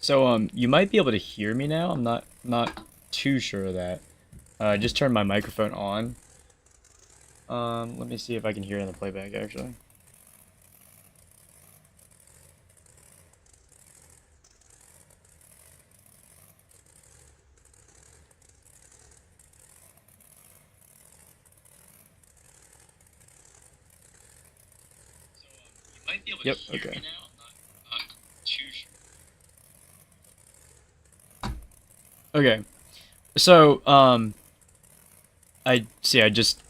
So you might be able to hear me now. I'm not too sure of that. I just turned my microphone on. Let me see if I can hear it in the playback actually. You might be able to Yep, hear me okay. now. I'm not too sure. Okay. So I see. I just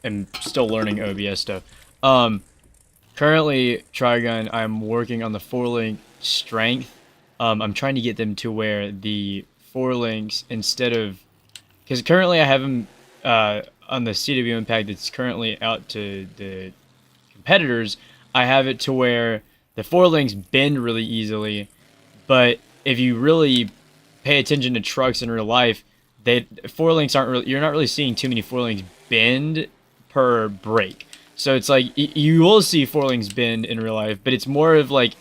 am still learning OBS stuff. Um, Currently, Trigun, I'm working on the four link strength. I'm trying to get them to where the four links instead of because currently I have them on the CWM pack that's currently out to the competitors. I have it to where the four links bend really easily, but if you really pay attention to trucks in real life, they four links aren't really you're not really seeing too many four links bend per break. So it's like you will see four links bend in real life, but it's more of like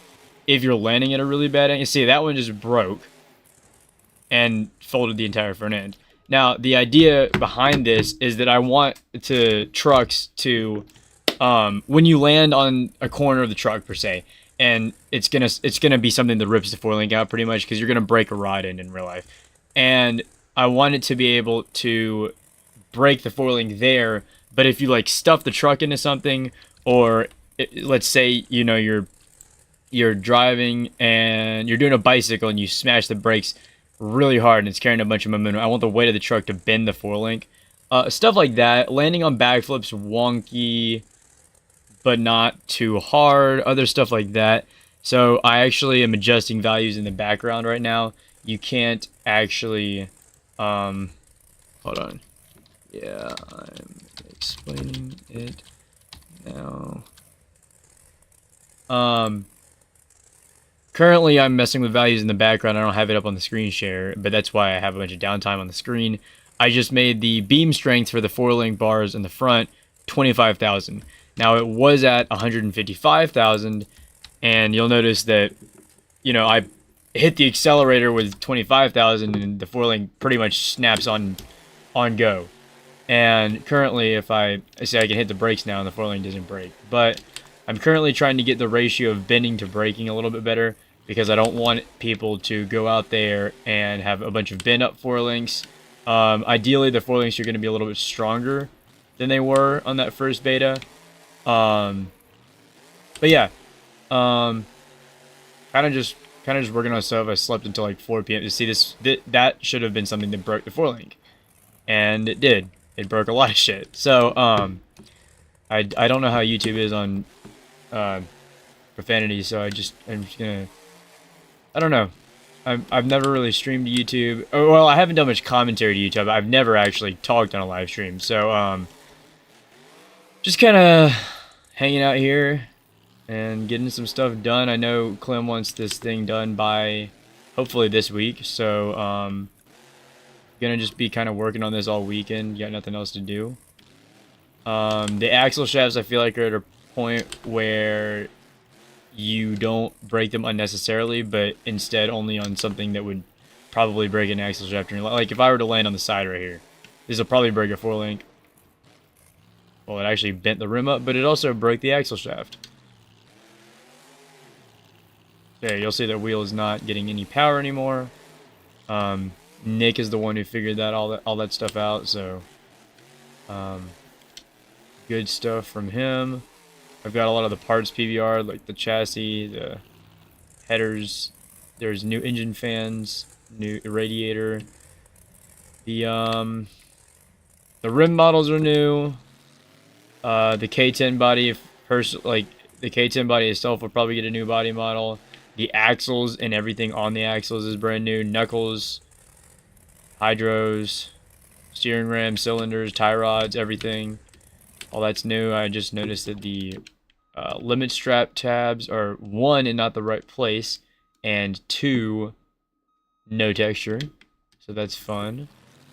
if you're landing at a really bad angle. See, that one just broke and folded the entire front end. Now, the idea behind this is that I want to trucks to when you land on a corner of the truck per se, and it's gonna be something that rips the four link out pretty much because you're gonna break a rod in real life, and I want it to be able to break the four link there. But if you like stuff the truck into something, or let's say you're driving and you're doing a bicycle and you smash the brakes really hard and it's carrying a bunch of momentum. I want the weight of the truck to bend the four link. Stuff like that. Landing on backflips wonky, but not too hard. Other stuff like that. So I actually am adjusting values in the background right now. You can't actually. Um, Hold on. Yeah, I'm explaining it now. Um, Currently, I'm messing with values in the background. I don't have it up on the screen share, but that's why I have a bunch of downtime on the screen. I just made the beam strength for the four link bars in the front 25,000. Now it was at 155,000, and you'll notice that I hit the accelerator with 25,000, and the four link pretty much snaps on go. And currently, if I say I can hit the brakes now, and the four link doesn't break, but I'm currently trying to get the ratio of bending to braking a little bit better because I don't want people to go out there and have a bunch of bend up four links. Ideally, the four links are going to be a little bit stronger than they were on that first beta. Um, but yeah, um, kind of just working on stuff. I slept until like 4 p.m. to see this. That should have been something that broke the four link, and it did. It broke a lot of shit. So I don't know how YouTube is on uh, profanity, so I'm just gonna I don't know. I've never really streamed to YouTube. Oh, well, I haven't done much commentary to YouTube. I've never actually talked on a live stream. So, just kind of hanging out here and getting some stuff done. I know Clem wants this thing done by hopefully this week. So, gonna just be kind of working on this all weekend. Got nothing else to do. The axle shafts I feel like are at a point where you don't break them unnecessarily, but instead only on something that would probably break an axle shaft. Like if I were to land on the side right here, this will probably break a four link. Well, it actually bent the rim up, but it also broke the axle shaft. Okay, you'll see that wheel is not getting any power anymore. Nick is the one who figured all that stuff out, so good stuff from him. I've got a lot of the parts PBR, like the chassis, the headers. There's new engine fans, new radiator. The the rim models are new. The K10 body, like the K10 body itself, will probably get a new body model. The axles and everything on the axles is brand new. Knuckles, hydros, steering ram, cylinders, tie rods, everything. All that's new. I just noticed that the limit strap tabs are one in not the right place, and two, no texture. So that's fun.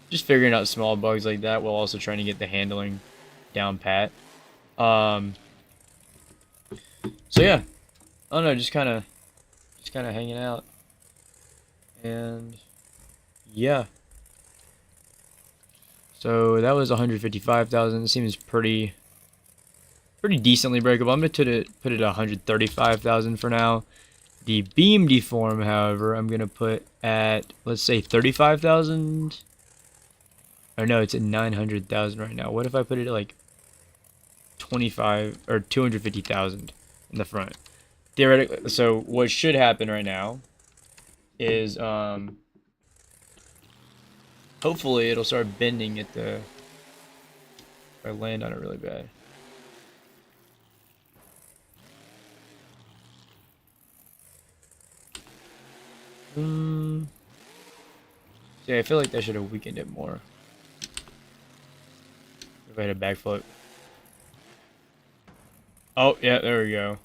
Just figuring out small bugs like that while also trying to get the handling down pat. Um, so yeah, I don't know, just kind of hanging out. And yeah. So that was 155,000. Seems pretty decently breakable. I'm gonna put it at 135,000 for now. The beam deform, however, I'm gonna put at, let's say, 35,000. Or no, it's at 900,000 right now. What if I put it at like 25 or 250,000 in the front? Theoretically, so what should happen right now is hopefully it'll start bending at the, if I land on it really bad. Yeah, I feel like that should have weakened it more. If I had a backflip. Oh, yeah, there we go.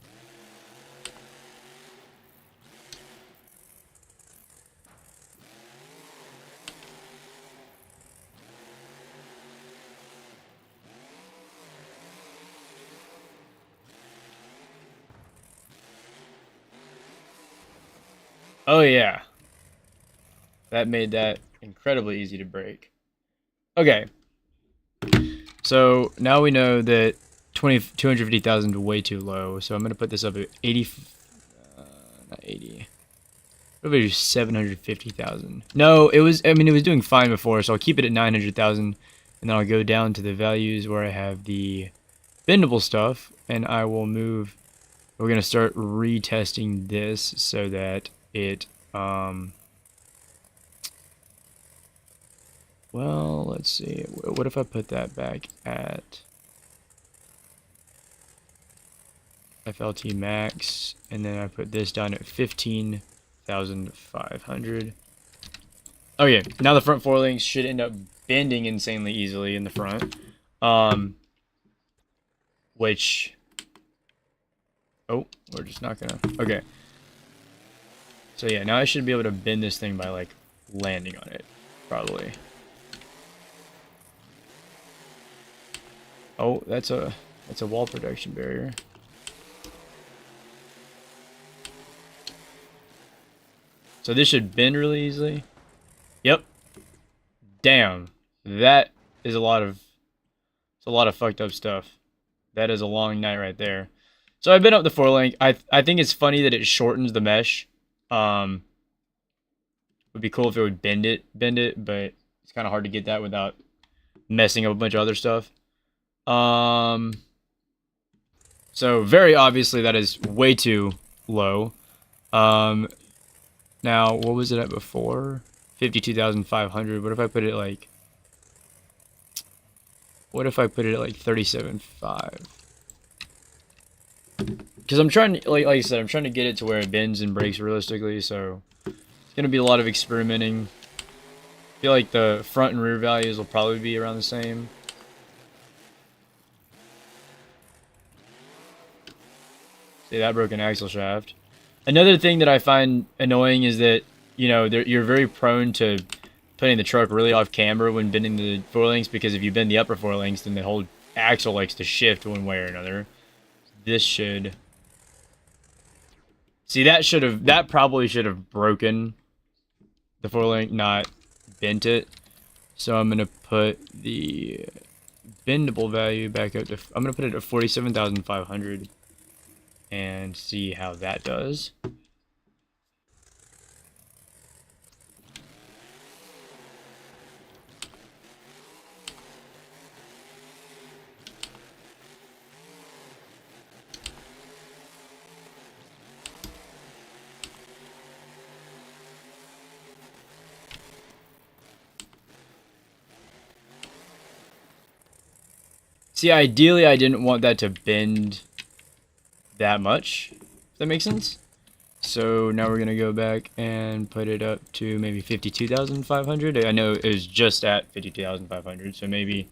Oh, yeah. That made that incredibly easy to break. Okay. So now we know that 250,000 is way too low. So I'm going to put this up at 80, not 80. What about 750,000? No, it was, I mean, it was doing fine before, so I'll keep it at 900,000. And then I'll go down to the values where I have the bendable stuff, and I will move. We're going to start retesting this so that it, well, let's see. What if I put that back at FLT max, and then I put this down at 15,500. Oh yeah, now the front forelegs should end up bending insanely easily in the front. Which, oh, we're just not gonna, okay. So yeah, now I should be able to bend this thing by like landing on it, probably. Oh, that's a wall protection barrier. So this should bend really easily. Yep. Damn. That is a lot of, it's a lot of fucked up stuff. That is a long night right there. So I've been up the foreleg. I think it's funny that it shortens the mesh. Would be cool if it would bend it, but it's kind of hard to get that without messing up a bunch of other stuff. So very obviously that is way too low. Now what was it at before? 52,500. What if I put it like? What if I put it at like 37.5? Because I'm trying to, like I said, I'm trying to get it to where it bends and breaks realistically. So it's gonna be a lot of experimenting. I feel like the front and rear values will probably be around the same. See, that broke an axle shaft. Another thing that I find annoying is that, you know, you're very prone to putting the truck really off camber when bending the forelinks, because if you bend the upper forelinks, then the whole axle likes to shift one way or another. This should... See, that probably should have broken the forelink, not bent it. So I'm going to put the bendable value back up to... I'm going to put it at 47,500 and see how that does. See, ideally, I didn't want that to bend that much, if that makes sense. So now we're going to go back and put it up to maybe 52,500. I know it was just at 52,500, so maybe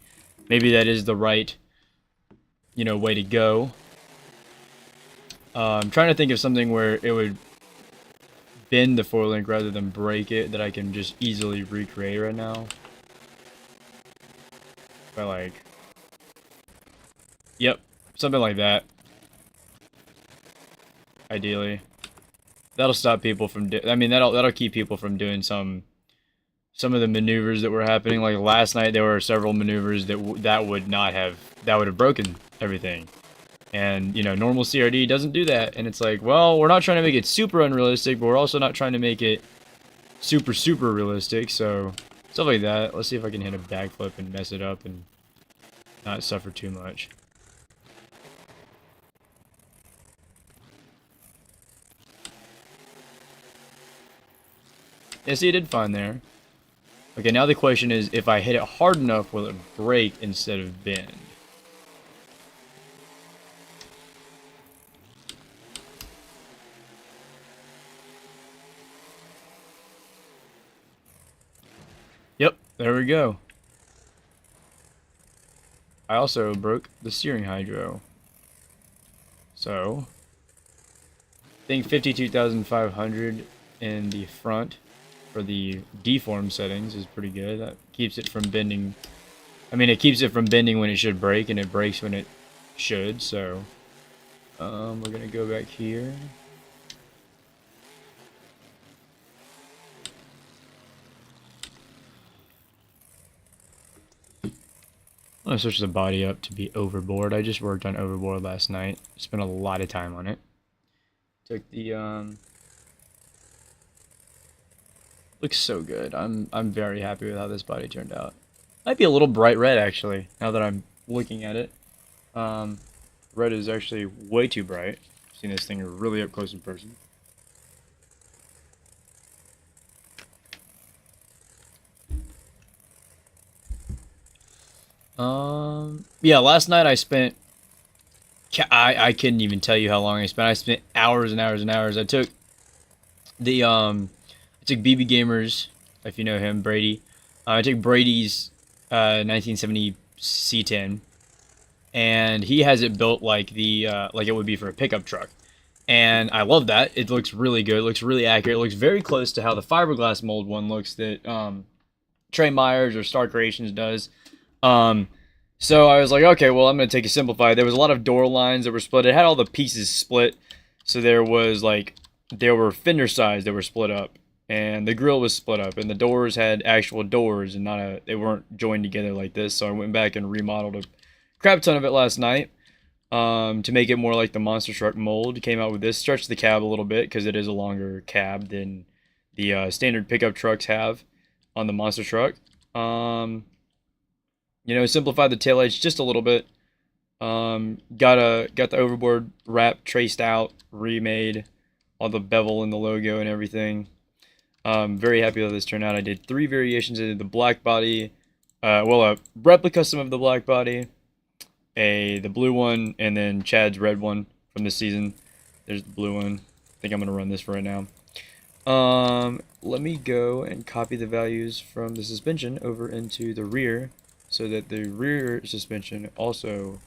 that is the right, you know, way to go. I'm trying to think of something where it would bend the forelink rather than break it that I can just easily recreate right now. By like... Yep, something like that. Ideally. that'll stop people from. I mean, that'll keep people from doing some of the maneuvers that were happening. Like last night, there were several maneuvers that would not have that would have broken everything. And you know, normal CRD doesn't do that. And it's like, well, we're not trying to make it super unrealistic, but we're also not trying to make it super realistic. So stuff like that. Let's see if I can hit a backflip and mess it up and not suffer too much. Yeah, see, it did fine there. Okay, now the question is, if I hit it hard enough, will it break instead of bend? Yep, there we go. I also broke the steering hydro. So, I think 52,500 in the front for the deform settings is pretty good. That keeps it from bending. I mean, it keeps it from bending when it should break, and it breaks when it should. So, we're gonna go back here. I'm gonna switch the body up to be overboard. I just worked on overboard last night. Spent a lot of time on it. Took the looks so good. I'm very happy with how this body turned out. Might be a little bright red actually, now that I'm looking at it. Red is actually way too bright. I've seen this thing really up close in person. Yeah, last night I spent I couldn't even tell you how long I spent. I spent hours and hours and hours. I took the I took BB Gamers, if you know him, Brady. I took Brady's 1970 C10, and he has it built like the like it would be for a pickup truck. And I love that. It looks really good. It looks really accurate. It looks very close to how the fiberglass mold one looks that Trey Myers or Star Creations does. Um, so I was like, okay, well, I'm going to take a simplified. There was a lot of door lines that were split. It had all the pieces split. So there was like, there were fender sides that were split up. And the grill was split up. And the doors had actual doors and not they weren't joined together like this. So I went back and remodeled a crap ton of it last night. To make it more like the monster truck mold. Came out with this. Stretched the cab a little bit because it is a longer cab than the standard pickup trucks have on the monster truck. You know, simplified the taillights just a little bit. Got the overboard wrap traced out, remade, all the bevel and the logo and everything. Very happy with this turned out. I did 3 variations. I did the black body, well, a replica some of the black body, the blue one, and then Chad's red one from this season. There's the blue one. I think I'm gonna run this for right now. Let me go and copy the values from the suspension over into the rear so that the rear suspension also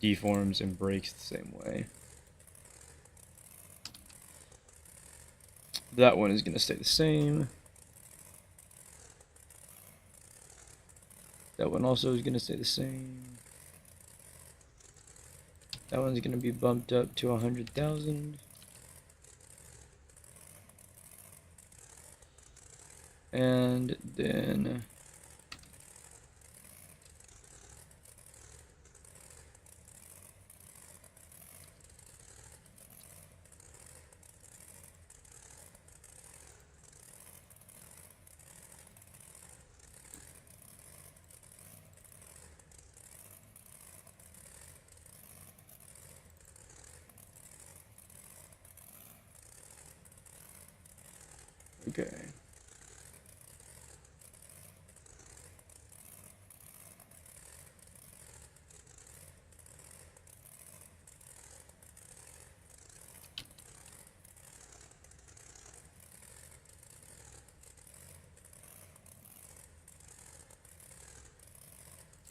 deforms and breaks the same way. That one is going to stay the same. That one also is going to stay the same. That one's going to be bumped up to 100,000. And then okay.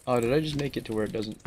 Oh, did I just make it to where it doesn't?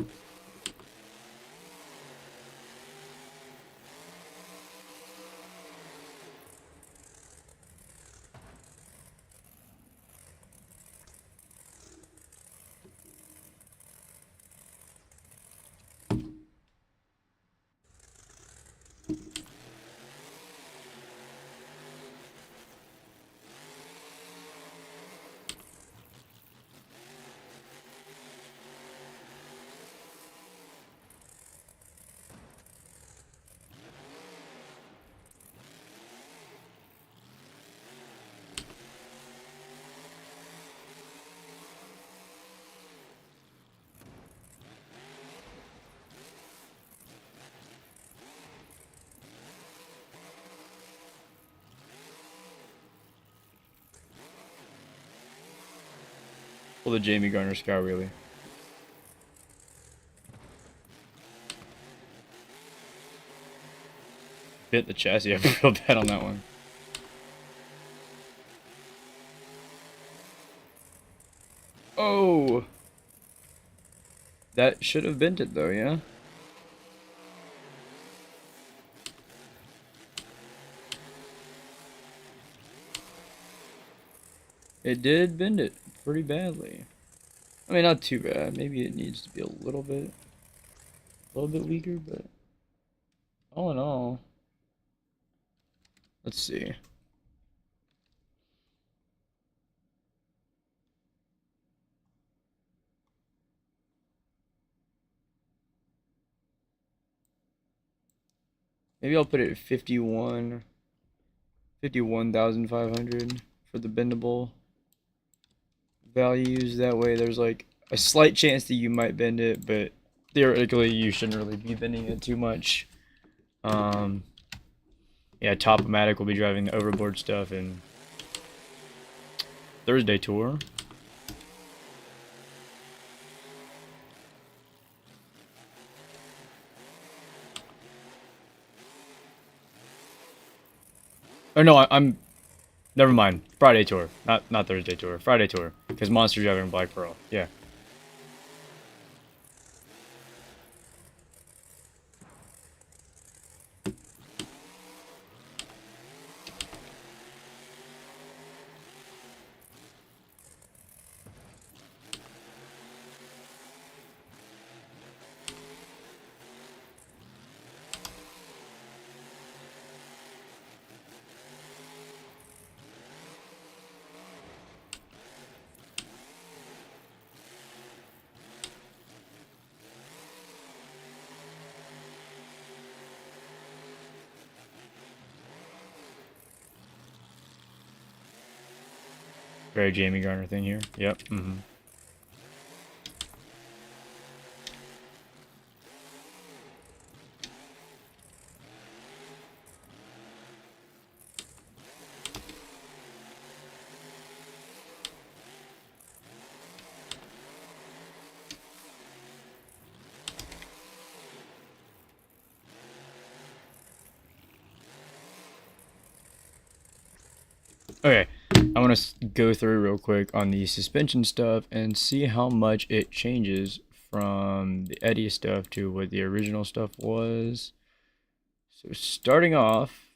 Pull the Jamie Garner scout wheelie. Bit the chassis up real bad on that one. Oh! That should have bent it though, yeah? It did bend it pretty badly. I mean, not too bad. Maybe it needs to be a little bit weaker, but all in all, let's see. Maybe I'll put it at 51,500 for the bendable values. That way there's like a slight chance that you might bend it, but theoretically you shouldn't really be bending it too much. Yeah, Top-O-Matic will be driving the overboard stuff in Thursday tour. Oh no, I'm never mind. Friday tour, not Thursday tour. Friday tour, because Monster's driving Black Pearl. Yeah. Very Jamie Garner thing here. Yep. Okay, I want to go through real quick on the suspension stuff and see how much it changes from the Eddie stuff to what the original stuff was. So starting off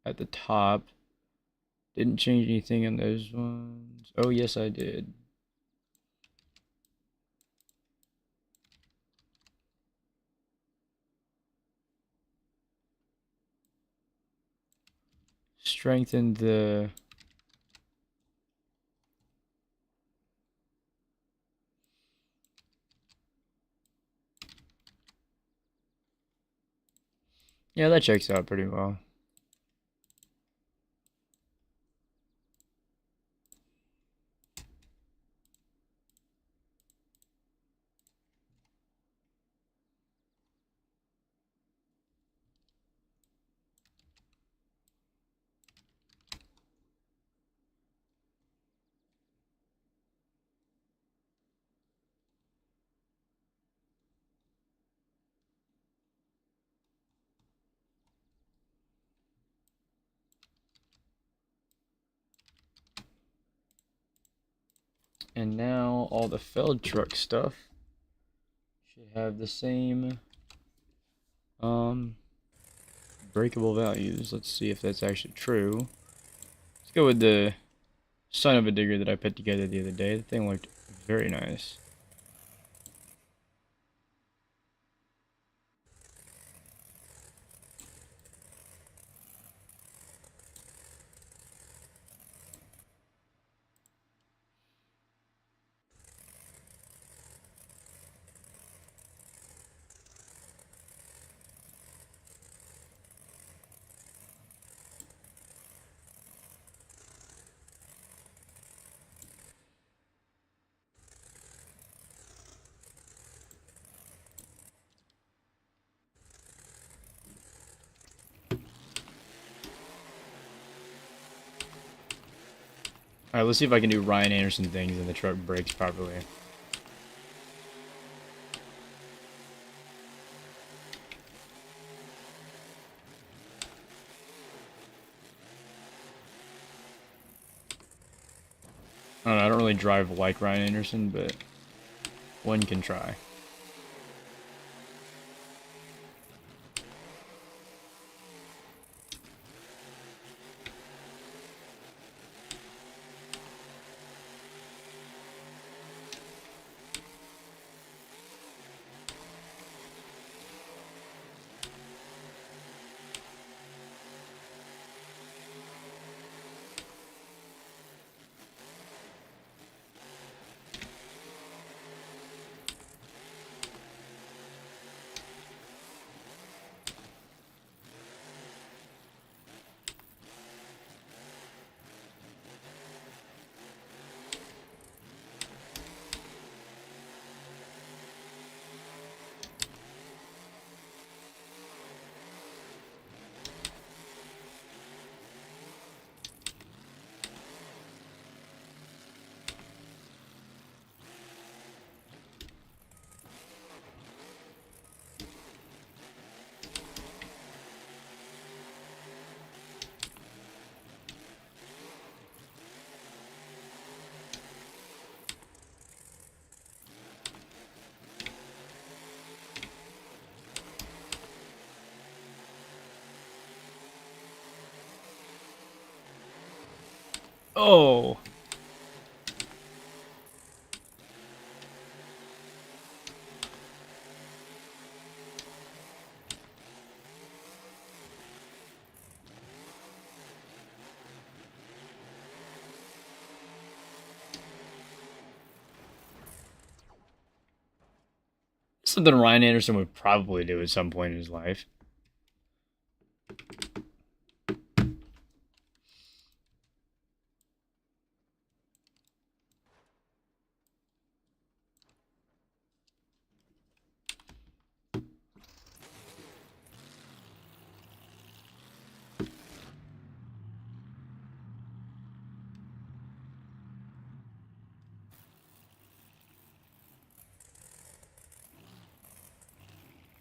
at the top, didn't change anything on those ones. Oh yes, I did. Strengthened the yeah, that checks out pretty well. And now all the Feld truck stuff should have the same breakable values. Let's see if that's actually true. Let's go with the son of a digger that I put together the other day. The thing looked very nice. Alright, let's see if I can do Ryan Anderson things and the truck brakes properly. I don't know, I don't really drive like Ryan Anderson, but one can try. Oh! Something Ryan Anderson would probably do at some point in his life.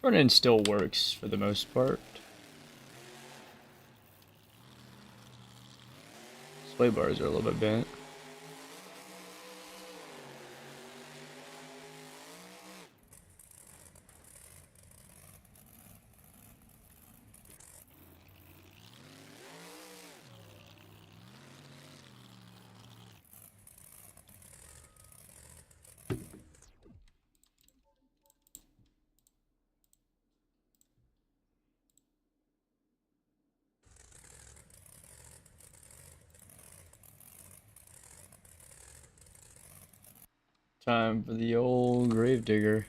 Front end still works for the most part. Sway bars are a little bit bent. Time for the old gravedigger.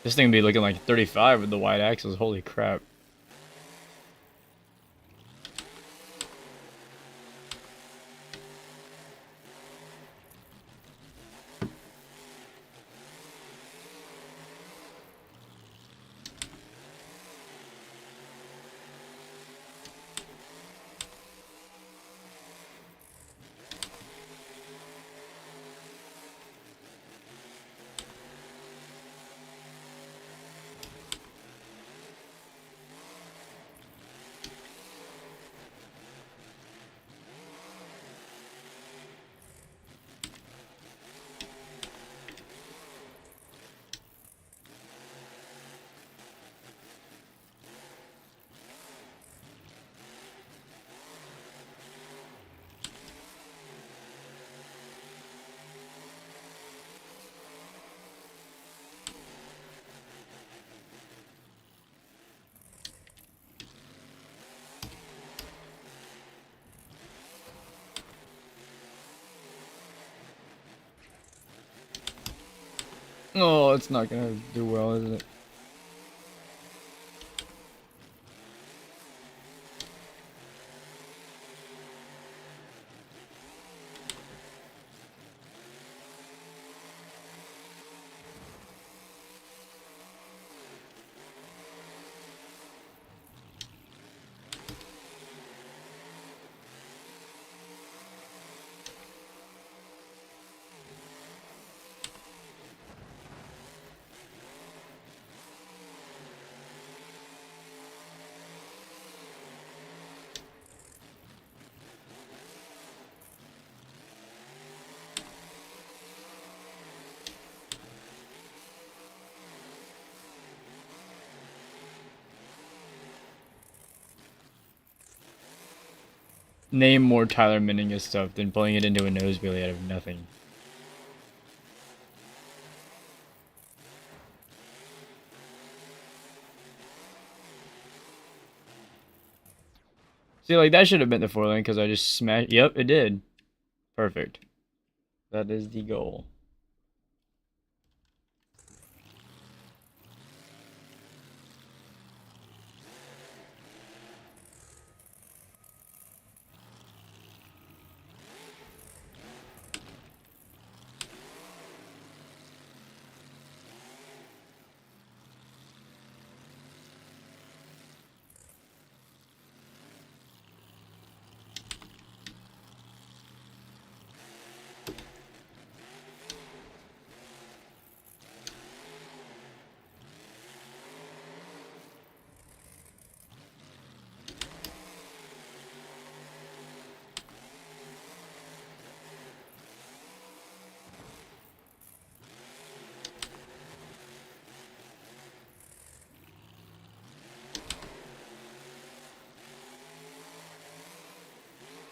This thing would be looking like 35 with the wide axles. Holy crap. Oh, it's not gonna do well, is it? name more Tyler Minningus stuff than pulling it into a nosebleed out of nothing. See, like, that should have been the 4-lane because I just smashed. Yep, it did. Perfect. That is the goal.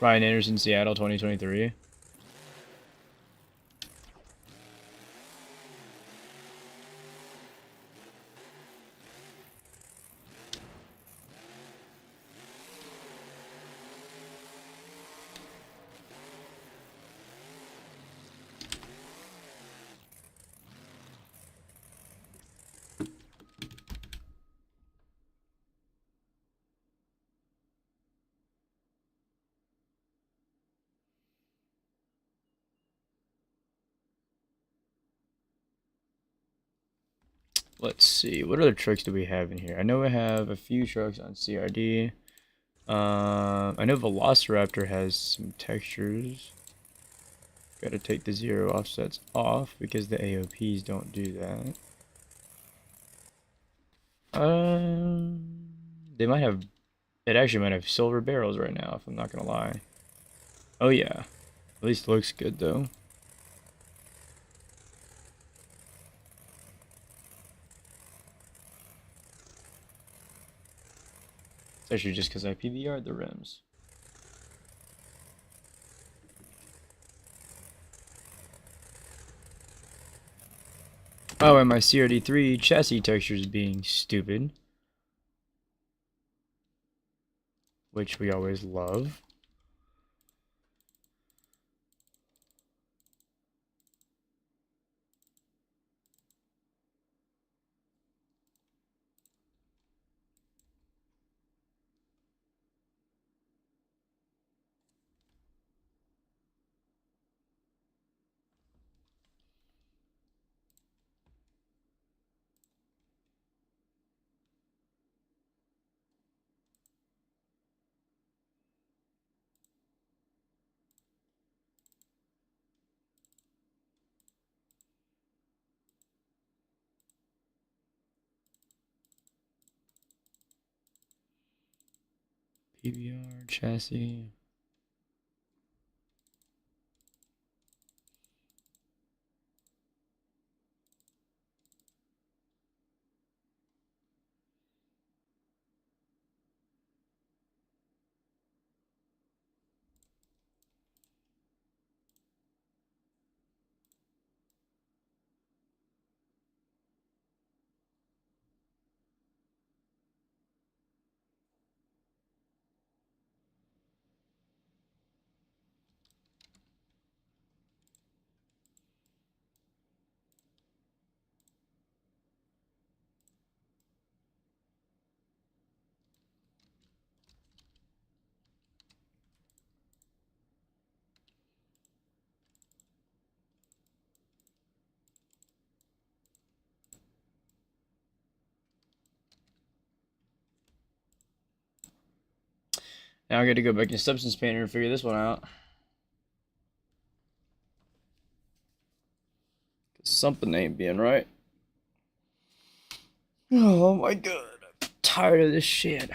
Ryan Anderson, Seattle, 2023. Let's see. What other trucks do we have in here? I know we have a few trucks on CRD. I know Velociraptor has some textures. Got to take the zero offsets off because the AOPs don't do that. They might have. It actually might have silver barrels right now, if I'm not gonna lie. Oh yeah, at least looks good though. It's actually just because I PVR'd the rims. Oh, and my CRD3 chassis texture is being stupid, which we always love. PVR chassis. Now I got to go back to Substance Painter and figure this one out. Something ain't being right. Oh my god, I'm tired of this shit.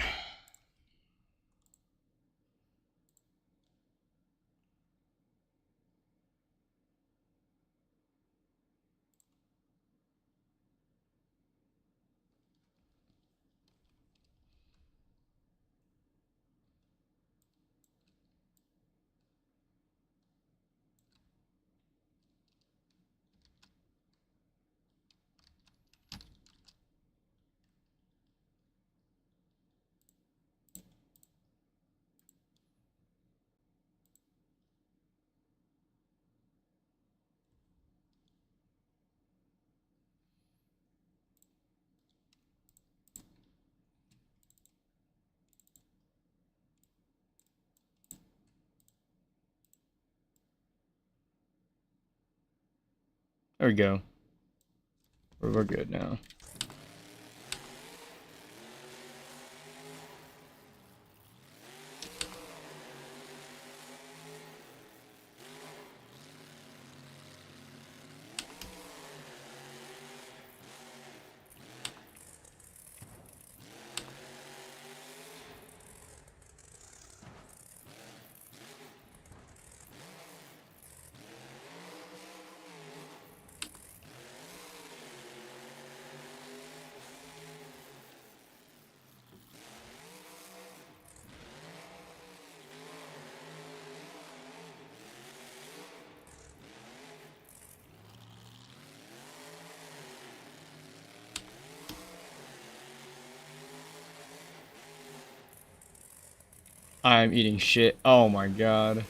There we go. We're good now. I'm eating shit. Oh my god.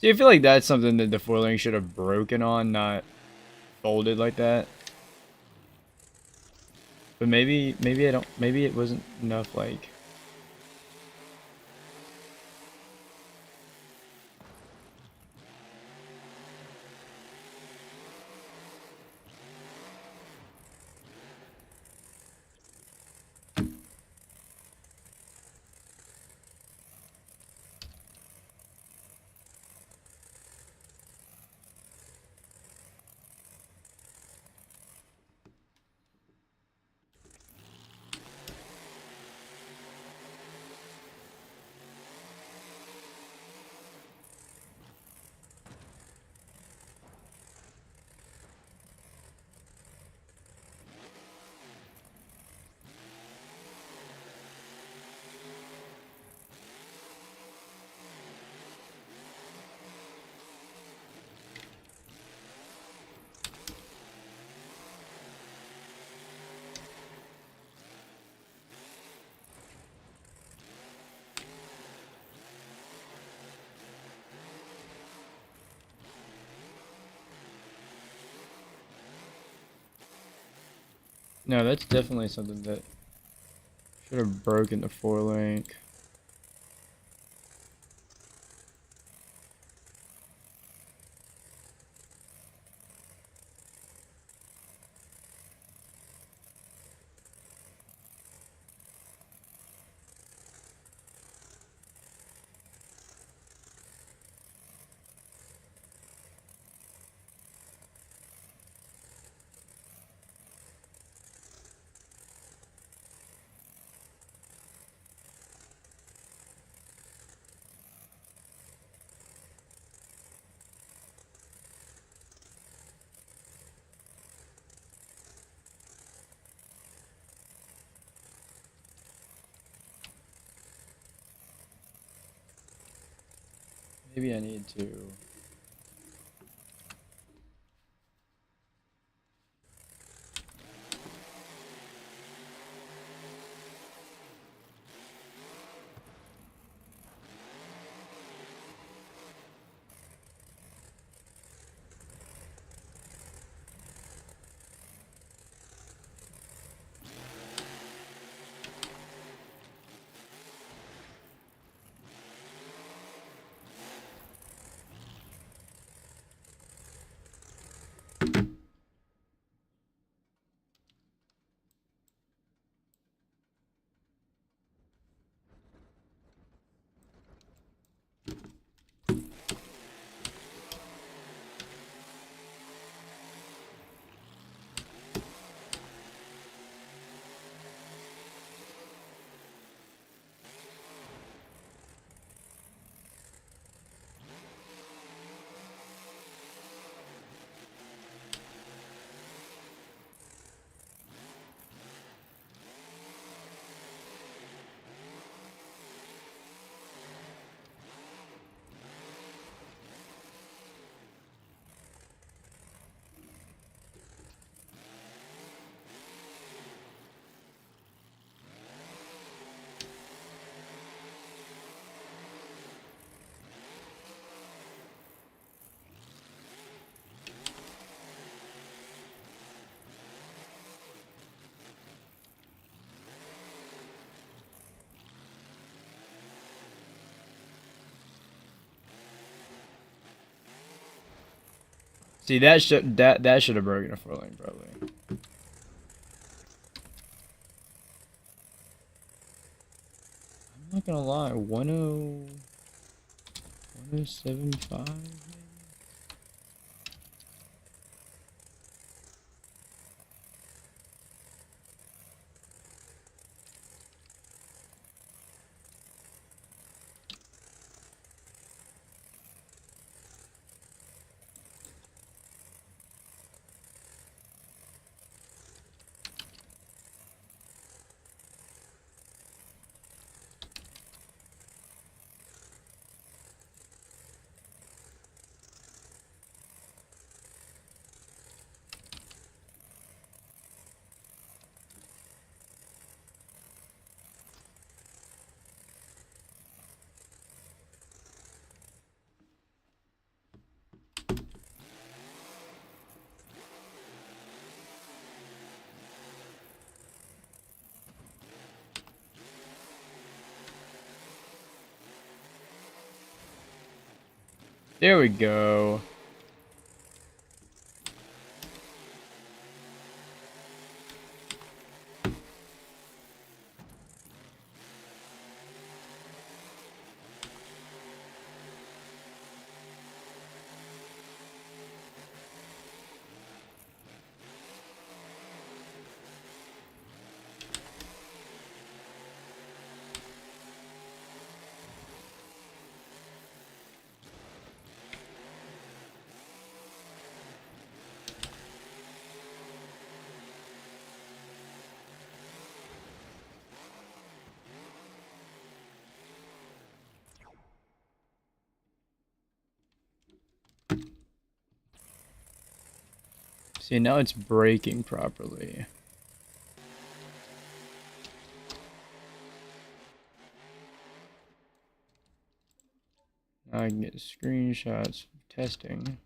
See, I feel like that's something that the foiling should have broken on, not folded like that. But maybe I don't, maybe it wasn't enough, like... No, that's definitely something that should have broken the 4-link. Maybe I need to... See, that should have broken a 4-lane probably. I'm not gonna lie, 1075. There we go. See, now it's braking properly. Now I can get screenshots of testing.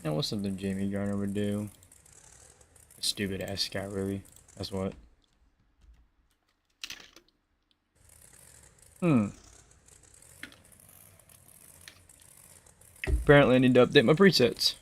That was something Jamie Garner would do. Stupid ass scout, really. That's what. Apparently I need to update my presets.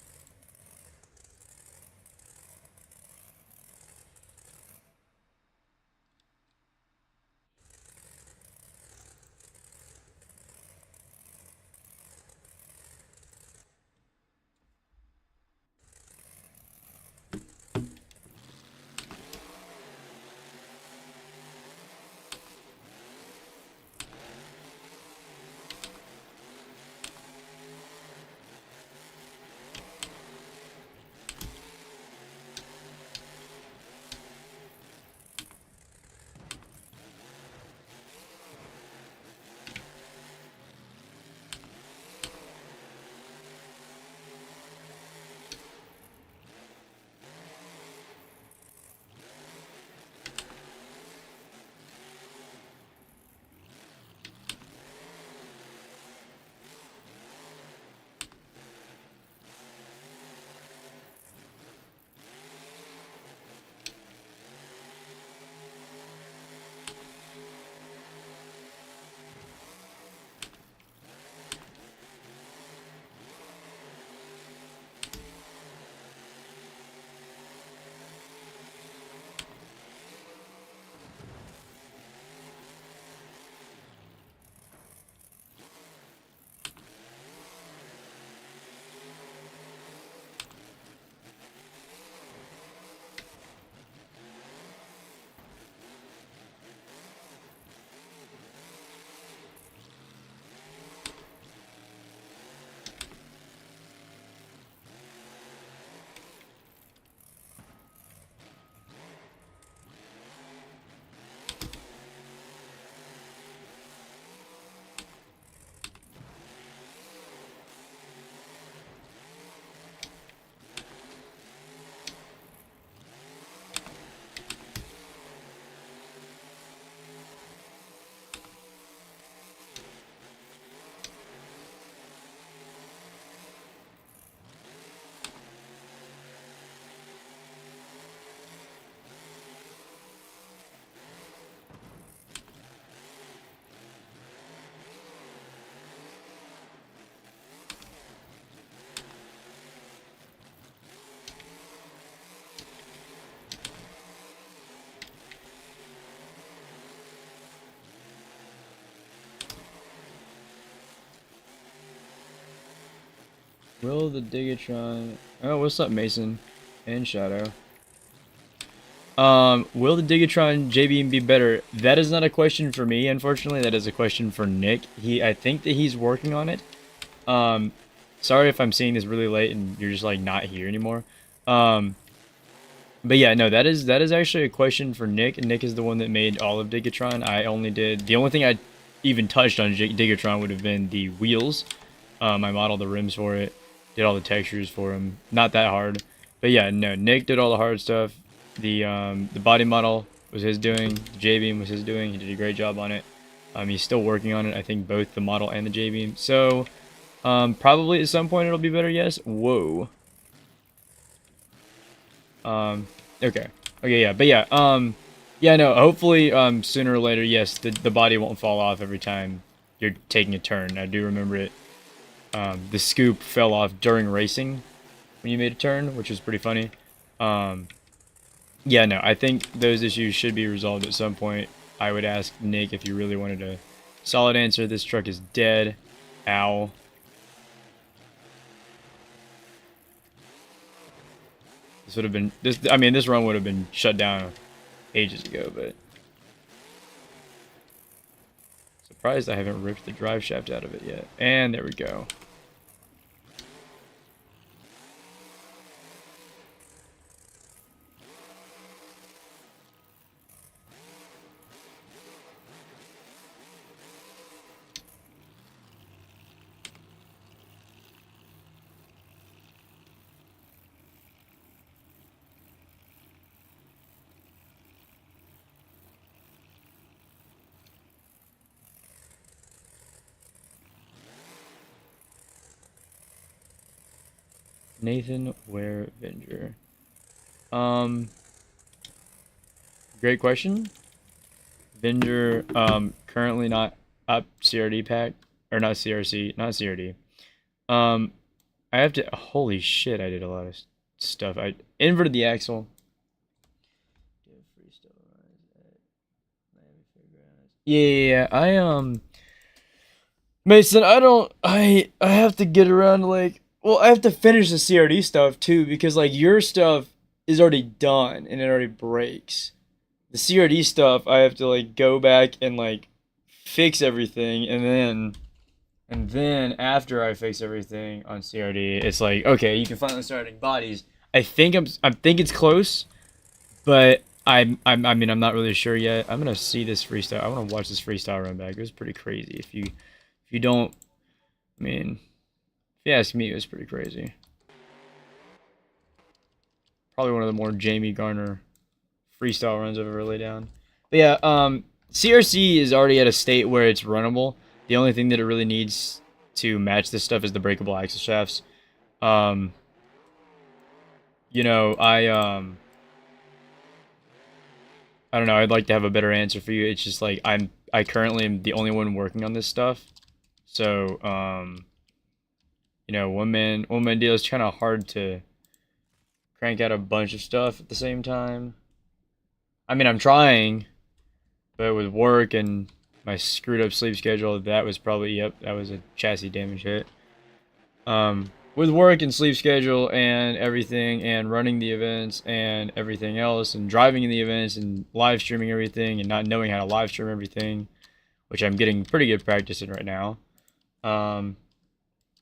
Will the Digatron... Oh, what's up, Mason? And Shadow. Will the Digatron JBM be better? That is not a question for me, unfortunately. That is a question for Nick. I think that he's working on it. Um, Sorry if I'm seeing this really late and you're just, like, not here anymore. But yeah, no, that is actually a question for Nick. Nick is the one that made all of Digatron. I only did... The only thing I even touched on Digatron would have been the wheels. I modeled the rims for it, did all the textures for him. Not that hard, but yeah, no. Nick did all the hard stuff. The body model was his doing. The J-beam was his doing. He did a great job on it. He's still working on it. I think both the model and the J-beam. So probably at some point it'll be better. Yes. Whoa. Okay. Okay. Yeah. But yeah. Yeah. No. Hopefully sooner or later. Yes. The body won't fall off every time you're taking a turn. I do remember it. The scoop fell off during racing when you made a turn, which was pretty funny. Yeah, no, I think those issues should be resolved at some point. I would ask Nick if you really wanted a solid answer. This truck is dead. Ow. This would have been this. I mean, this run would have been shut down ages ago, but surprised I haven't ripped the drive shaft out of it yet. And there we go. Nathan Ware Venger. Um, Great question. Venger, currently not up CRD pack or not CRC, not CRD. Um, I have to. Holy shit! I did a lot of stuff. I inverted the axle. Yeah, Mason, I have to get around to like well, I have to finish the CRD stuff too because like your stuff is already done and it already breaks. The CRD stuff I have to like go back and like fix everything and then after I fix everything on CRD, it's like okay, you can finally start adding bodies. I think it's close, but I mean I'm not really sure yet. I'm gonna see this freestyle. I want to watch this freestyle run back. It was pretty crazy. If you don't, I mean, if you ask me, it was pretty crazy. Probably one of the more Jamie Garner freestyle runs I've ever laid down. But yeah, CRC is already at a state where it's runnable. The only thing that it really needs to match this stuff is the breakable axle shafts. Um, you know, I don't know. I'd like to have a better answer for you. It's just like I currently am the only one working on this stuff. So, you know, one man deal is kind of hard to crank out a bunch of stuff at the same time. I mean, I'm trying, but with work and my screwed up sleep schedule, that was probably yep, that was a chassis damage hit. With work and sleep schedule and everything, and running the events and everything else, and driving in the events and live streaming everything, and not knowing how to live stream everything, which I'm getting pretty good practice in right now. Um,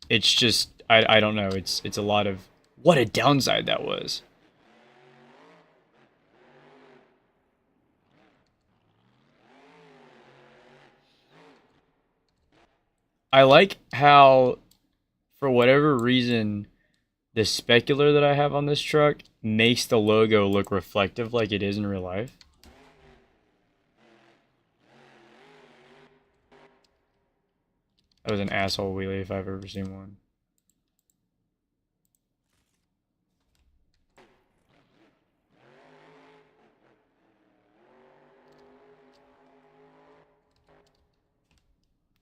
it's just I don't know. It's a lot of what a downside that was. I like how, for whatever reason, the specular that I have on this truck makes the logo look reflective like it is in real life. That was an asshole wheelie if I've ever seen one.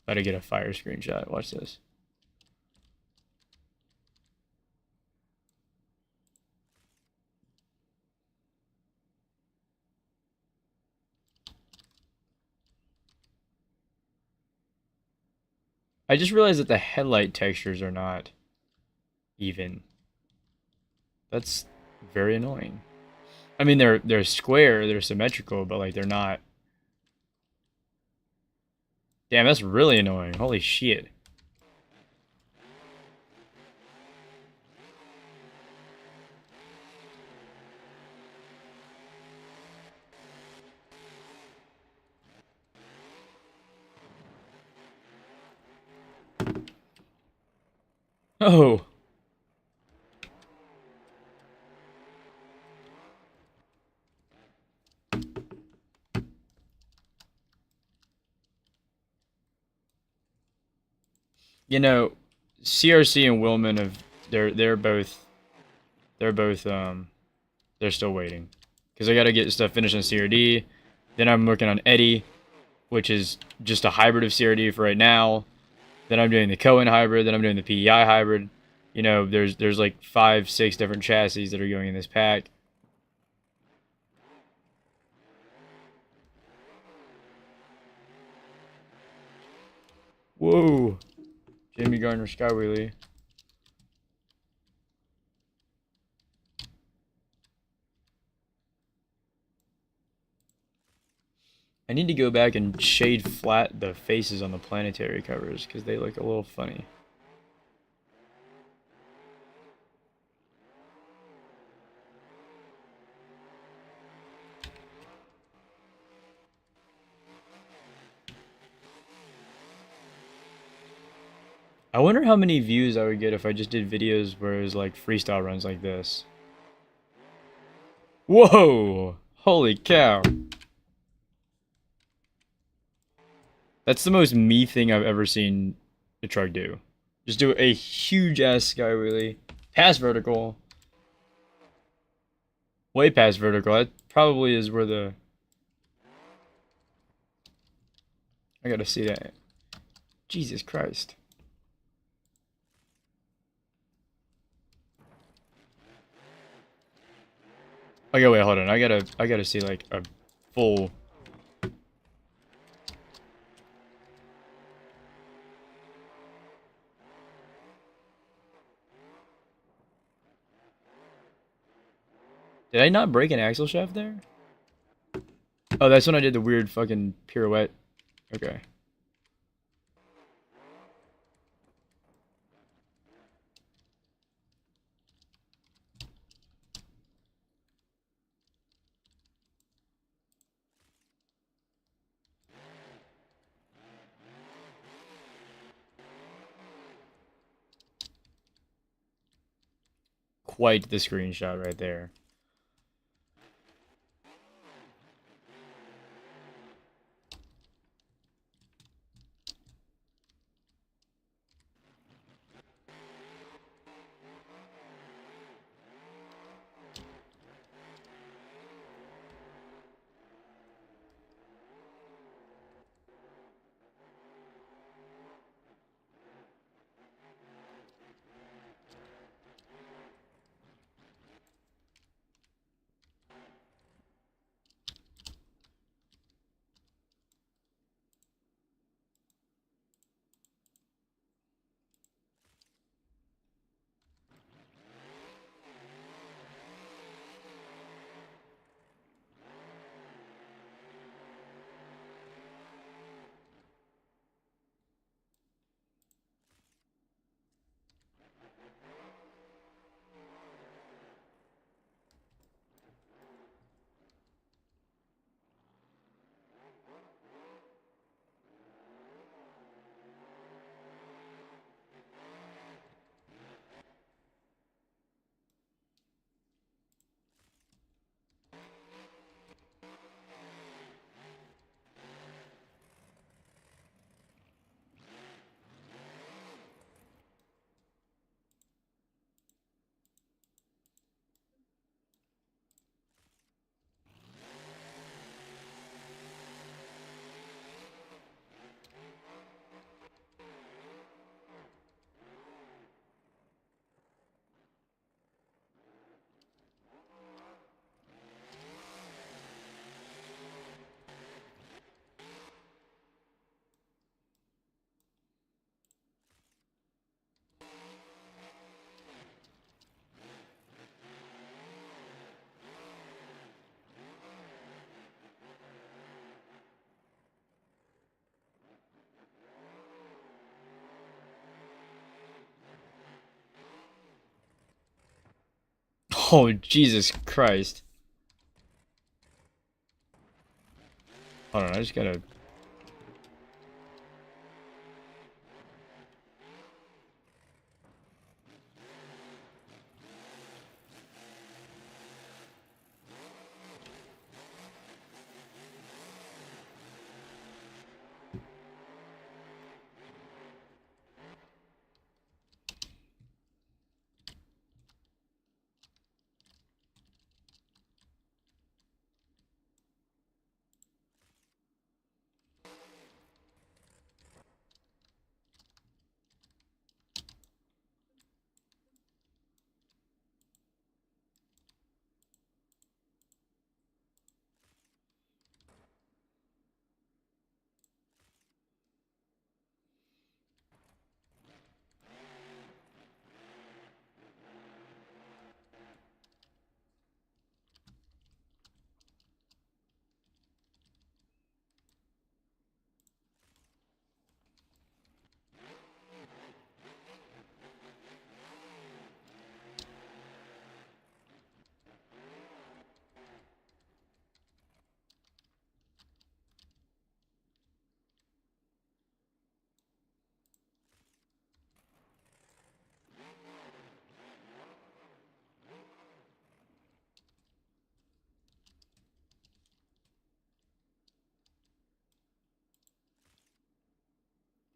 About to get a fire screenshot. Watch this. I just realized that the headlight textures are not even. That's very annoying. I mean, they're square, they're symmetrical, but like they're not. Damn, that's really annoying. Holy shit. Oh. You know, CRC and Willman have they're both they're still waiting because I got to get stuff finished on CRD. Then I'm working on Eddie, which is just a hybrid of CRD for right now. Then I'm doing the Cohen hybrid. Then I'm doing the PEI hybrid. You know, there's like 5, 6 different chassis that are going in this pack. Whoa, Jamie Garner Skywheelie. I need to go back and shade flat the faces on the planetary covers because they look a little funny. I wonder how many views I would get if I just did videos where it was like freestyle runs like this. Whoa! Holy cow. That's the most me thing I've ever seen the truck do. Just do a huge ass sky wheelie. Past vertical. Way past vertical. That probably is where the... I gotta see that. Jesus Christ. Okay, wait, hold on. I gotta see like a full... Did I not break an axle shaft there? Oh, that's when I did the weird fucking pirouette. Okay. Quite the screenshot right there. Oh, Jesus Christ. Hold on, I just gotta...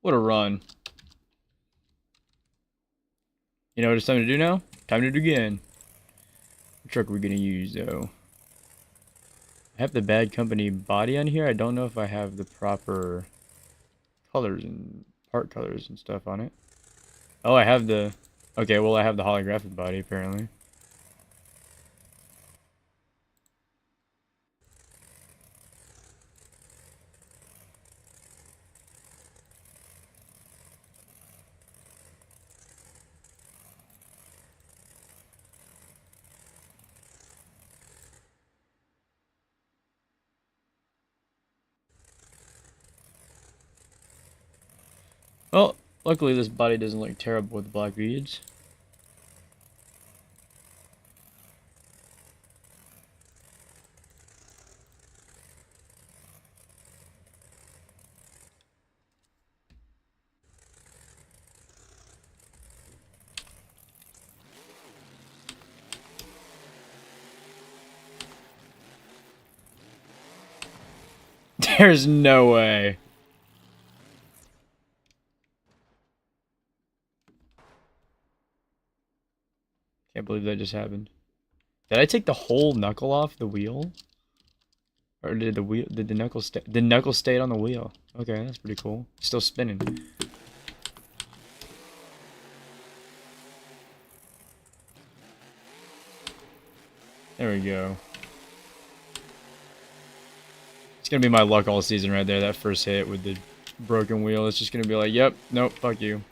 What a run. You know what it's time to do now? Time to do it again. What truck are we gonna use though? I have the bad company body on here. I don't know if I have the proper colors and part colors and stuff on it. Oh, I have the... Okay, well I have the holographic body apparently. Well, luckily this body doesn't look terrible with black beads. There's no way. Can't believe that just happened. Did I take the whole knuckle off the wheel? Or did the knuckle stay? The knuckle stayed on the wheel. Okay, that's pretty cool. Still spinning. There we go. It's gonna be my luck all season right there. That first hit with the broken wheel. It's just gonna be like, yep, nope, fuck you.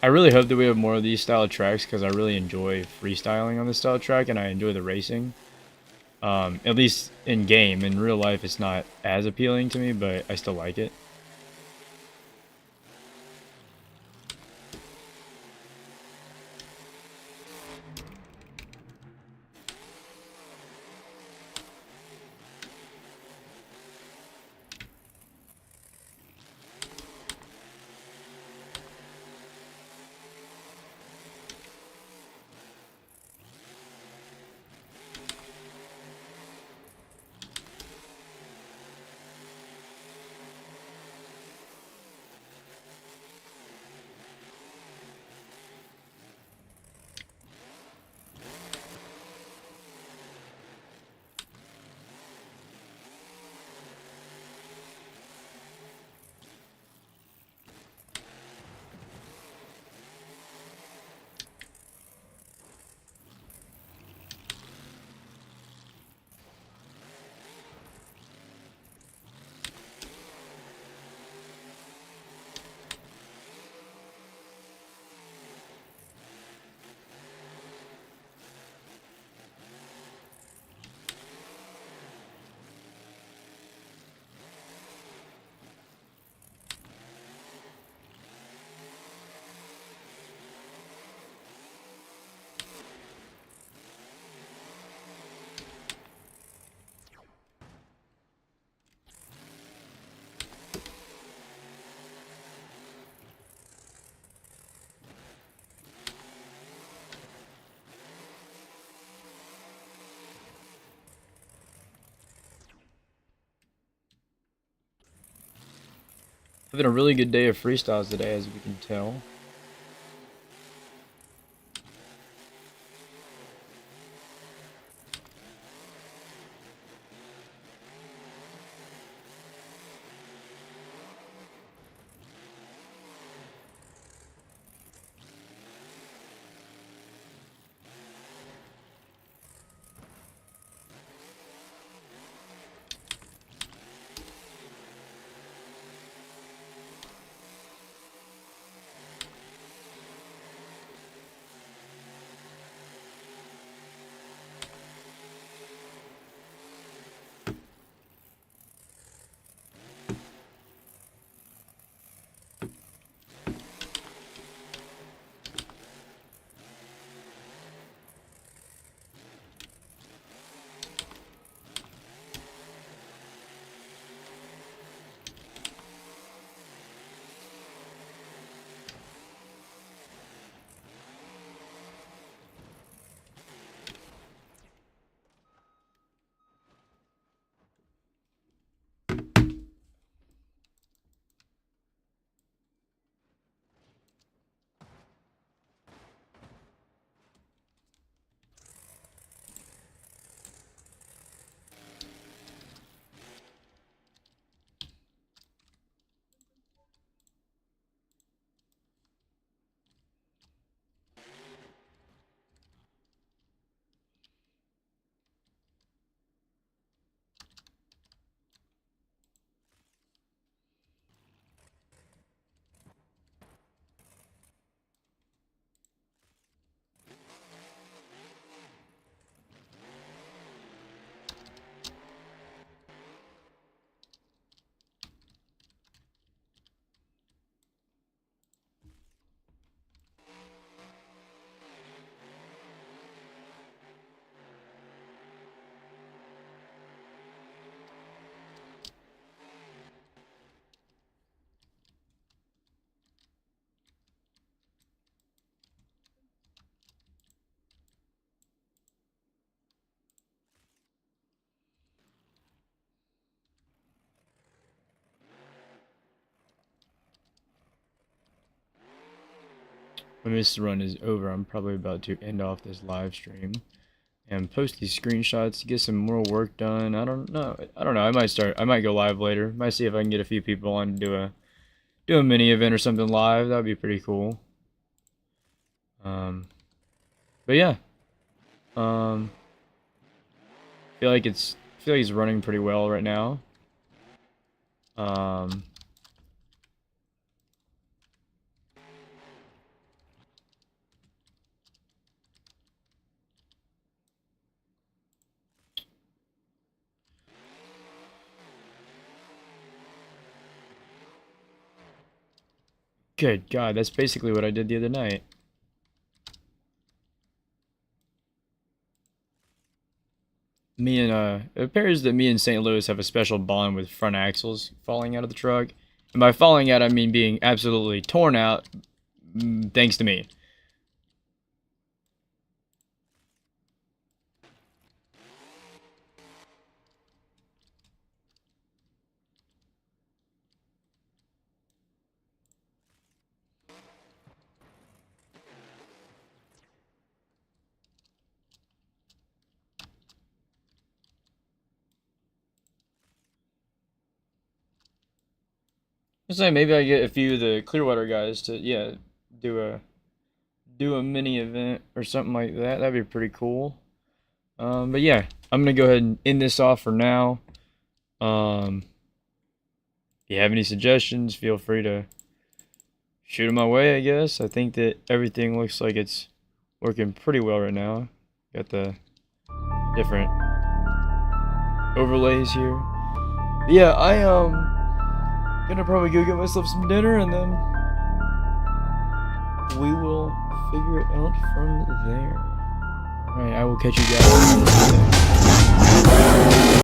I really hope that we have more of these style of tracks because I really enjoy freestyling on this style of track and I enjoy the racing. At least in game. In real life, it's not as appealing to me, but I still like it. Having a really good day of freestyles today, as we can tell. when this run is over, I'm probably about to end off this live stream and post these screenshots to get some more work done. I don't know. I might go live later. Might see if I can get a few people on to do a mini event or something live. That'd be pretty cool. But yeah. Feel like it's running pretty well right now. Good God, that's basically what I did the other night. It appears that me and St. Louis have a special bond with front axles falling out of the truck. And by falling out, I mean being absolutely torn out, thanks to me. I say maybe I get a few of the Clearwater guys to do a do a mini event or something like that. That'd be pretty cool. But yeah, I'm gonna go ahead and end this off for now. If you have any suggestions, feel free to shoot them my way, I guess. I think that everything looks like it's working pretty well right now. Got the different overlays here. But yeah, gonna probably go get myself some dinner and then we will figure it out from there. Alright, I will catch you guys.